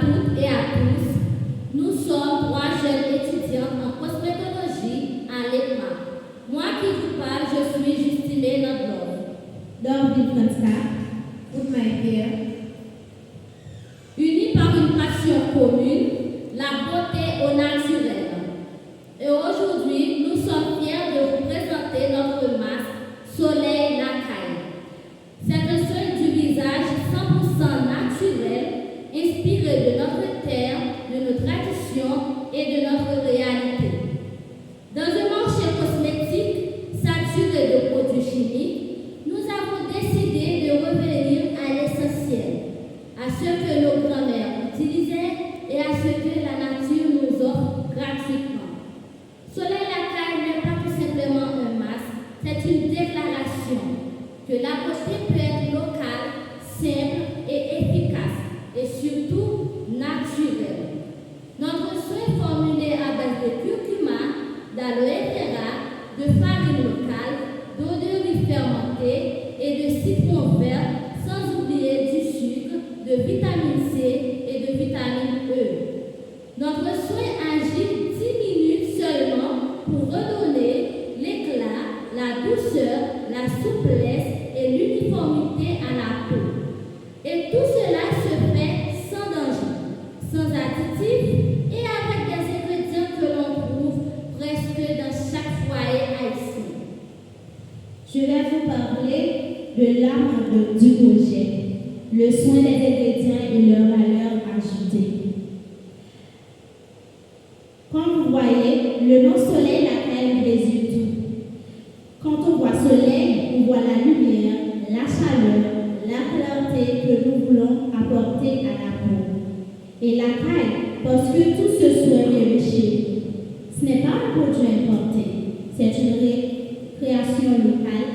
toutes et à tous. Nous sommes 3 jeunes étudiants en cosmétologie à l'EPMA. Moi qui vous parle, je suis Justinée Nodlov. Dorville Franska, with my dear. Unis par une passion commune, la beauté au naturel. Et aujourd'hui, nous sommes fiers de vous présenter notre masque Soleil Lacaille. C'est un soin du visage 100% naturel, inspiré de notre terre, de nos traditions et de notre réalité. Dans un marché cosmétique saturé de produits chimiques, nous avons décidé de revenir à l'essentiel, à ce que nos grands-mères utilisaient et à ce que la nature nous offre gratuitement. Soleil Lacaille n'est pas tout simplement un masque, c'est une déclaration que la beauté peut être locale, simple et efficace, et surtout naturelle. Notre soin formulé à base de curcuma, d'aloe vera, de farine locale, d'eau de riz fermentée et de citron vert, sans oublier du sucre, de vitamine C et de vitamine E. Notre soin agit 10 minutes seulement pour redonner l'éclat, la douceur, la souplesse et l'uniformité à la peau. Et tout cela se fait sans danger, sans additifs et avec des ingrédients que l'on trouve presque dans chaque foyer haïtien. Je vais vous parler de l'arbre du projet, le soin des ingrédients et leur valeur ajoutée. Comme vous voyez, le nom Soleil Lacaille résume tout. Quand on voit soleil, on voit la lumière, la chaleur, la clarté que nous voulons apporter à la peau. Et Lacaille, parce que tout ce soin est de chez nous. Ce n'est pas un produit importé, c'est une création locale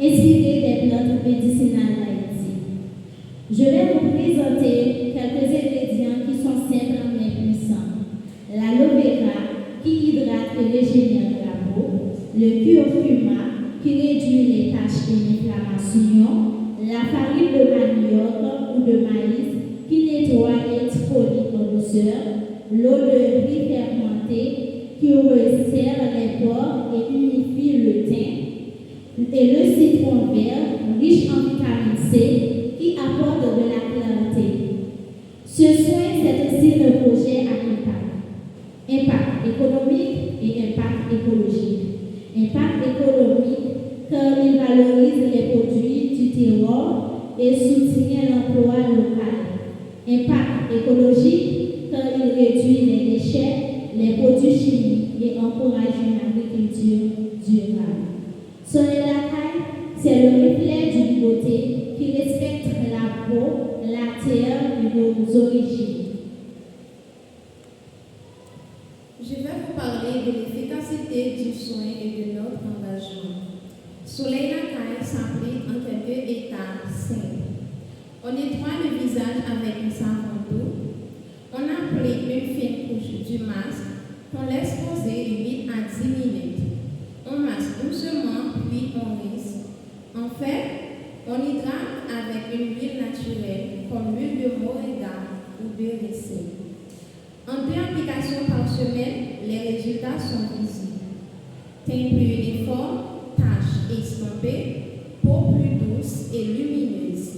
inspirée des plantes médicinales d'Haïti. Je vais vous présenter quelques ingrédients qui sont simples mais puissants. L'aloe vera qui hydrate et régénère la peau, le curcuma qui réduit les taches et l'inflammation, la farine de manioc ou de maïs qui nettoie et exfolie en douceur, l'eau de riz fermentée qui resserre les pores et unifie le teint, et le citron vert riche en vitamine C qui apporte de la clarté. Ce soin, c'est aussi un projet à impact. Impact économique et impact écologique. Impact économique car il valorise les produits du terroir et soutient l'emploi local. Impact écologique car il réduit les déchets, les produits chimiques et encourage une agriculture durable. Soleil Lacaille, c'est le reflet d'une beauté qui respecte la peau, la terre et nos origines. Je vais vous parler de l'efficacité du soin et de notre engagement. Soleil Lacaille s'applique en quelques étapes simples. On nettoie le visage avec un savon doux. On applique une fine couche du masque qu'on laisse poser 8 à 10 minutes. On masse doucement, puis on rince. En fait, on hydrate avec une huile naturelle comme l'huile de moringa ou de ricin. En 2 applications par semaine, les résultats sont visibles. Teint plus uniforme, taches estompées, peau plus douce et lumineuse.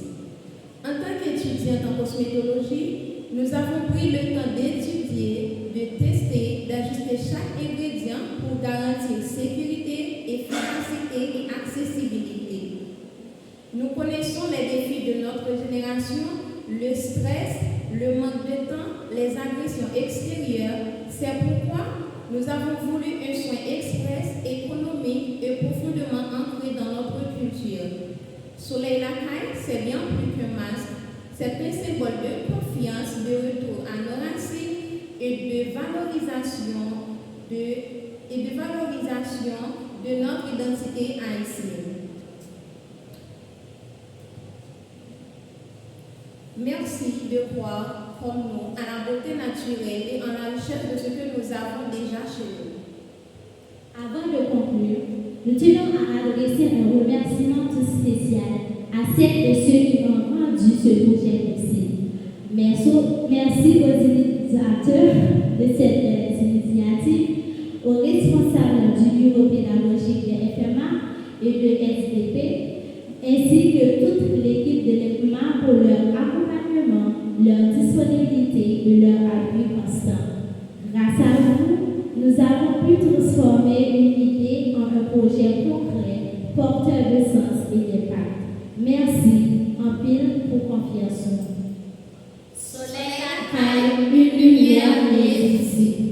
En tant qu'étudiante en cosmétologie, nous avons pris le temps d'étudier, de tester, d'ajuster chaque ingrédient pour garantir sécurité, efficacité et accessibilité. Nous connaissons les défis de notre génération, le stress, le manque de temps, les agressions extérieures. C'est pourquoi nous avons voulu un soin express, économique et profondément ancré dans notre culture. Soleil Lacaille, c'est bien plus qu'un masque. C'est un symbole de confiance, de retour à nos racines et de valorisation de notre identité haïtienne. Merci de croire, comme nous, à la beauté naturelle et en la recherche de ce que nous avons déjà chez nous. Avant de conclure, nous tenons à adresser un remerciement tout spécial à celles et ceux qui ont rendu ce projet possible. Merci aux initiateurs de cette initiative, aux responsables du bureau pédagogique de FMA et de SDP, ainsi que toute l'équipe de l'EPMA pour leur accompagnement, leur disponibilité et leur appui constant. Grâce à vous, nous avons pu transformer une idée en un projet concret, porteur de sens et d'impact. Merci en pile pour confiance en nous. Soleil à Caille, une lumière ici.